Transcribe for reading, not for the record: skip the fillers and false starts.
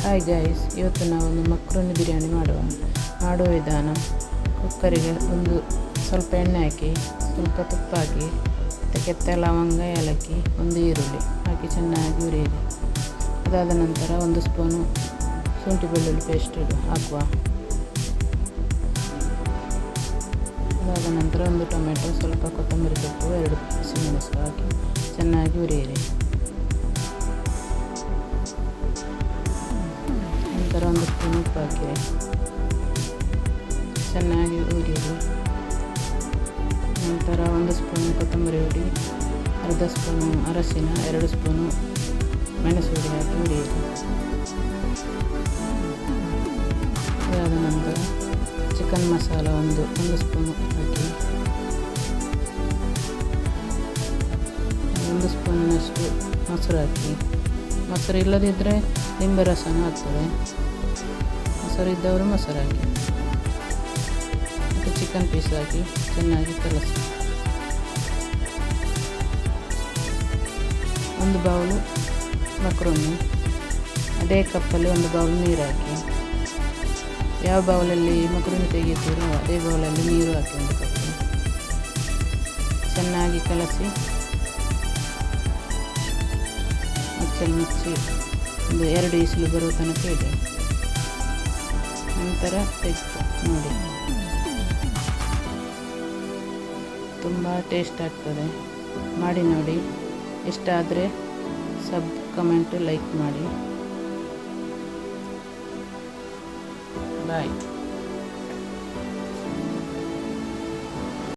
Hi guys, ಇವತ್ತು ನಾವೊಂದು macaroni biryani ಮಾಡುವ ವಿಧಾನ. ಕುಕ್ಕರಿಗೆ ಸ್ವಲ್ಪ ಎಣ್ಣೆ ಹಾಕಿ, ಸ್ವಲ್ಪ ತುಪ್ಪ ಹಾಕಿ, ಕೆತ್ತ ಲವಂಗ, ಏಲಕ್ಕಿ, ಒಂದು ಈರುಳ್ಳಿ ಹಾಕಿ ಚೆನ್ನಾಗಿ ಹುರಿಯಿರಿ. ಅದಾದ ನಂತರ 1 ಸ್ಪೂನು ಶುಂಠಿ ಬೆಳ್ಳುಳ್ಳಿ ಪೇಸ್ಟ್ ಹಾಕುವ. ಅದಾದ ನಂತರ 1 ಟೊಮೆಟೊ, ಸ್ವಲ್ಪ ಕೊತ್ತಂಬರಿ ಸೊಪ್ಪು, 2 ಹಸಿಮೆಣಸು ಹಾಕಿ ಚೆನ್ನಾಗಿ ಹುರಿಯಿರಿ. ನಂತರ 1 ಸ್ಪೂನ್ ಉಪ್ಪು ಹಾಕಿರಿ, ಚೆನ್ನಾಗಿ ಹುರಿಯಿರಿ. ನಂತರ 1 ಸ್ಪೂನ್ ಕೊತ್ತಂಬರಿ ಹುಡಿ, ಅರ್ಧ ಸ್ಪೂನು ಅರಶಿನ, 2 ಸ್ಪೂನು ಮೆಣಸು ಹುಡಿ ಹಾಕಿ ಹುರಿಯಿರಿ. ಅದಾದ ನಂತರ ಚಿಕನ್ ಮಸಾಲ 1 ಸ್ಪೂನು ಹಾಕಿ, 1 ಸ್ಪೂನಿನಷ್ಟು ಮೊಸರು ಹಾಕಿ. ಮೊಸರು ಇಲ್ಲದಿದ್ದರೆ ನಿಂಬೆ ರಸನೂ ಆಗ್ತದೆ, ಮೊಸರು ಇದ್ದವರು ಮೊಸರು ಹಾಕಿ. ಮತ್ತು ಚಿಕನ್ ಪೀಸ್ ಹಾಕಿ ಚೆನ್ನಾಗಿ ಕಲಸಿ. 1 ಬೌಲು ಮಕ್ರೋನಿ, ಅದೇ ಕಪ್ಪಲ್ಲಿ 1 ಬೌಲ್ ನೀರು ಹಾಕಿ. ಯಾವ ಬೌಲಲ್ಲಿ ಮಕ್ರೋನಿ ತೆಗೆಯುತ್ತೀರೋ ಅದೇ ಬೌಲಲ್ಲಿ ನೀರು ಹಾಕಿ 1 ಕಪ್. ಚೆನ್ನಾಗಿ ಕಲಸಿ ಮುಚ್ಚಿ 2 ವಿಸಿಲು ಬರುವ ತನಕ ಇಡಿ. ನಂತರ ತೆಗೆದು ನೋಡಿ, ತುಂಬ ಟೇಸ್ಟ್ ಆಗ್ತದೆ. ಮಾಡಿ ನೋಡಿ. ಇಷ್ಟ ಆದರೆ ಕಮೆಂಟು ಲೈಕ್ ಮಾಡಿ. ಬಾಯ್.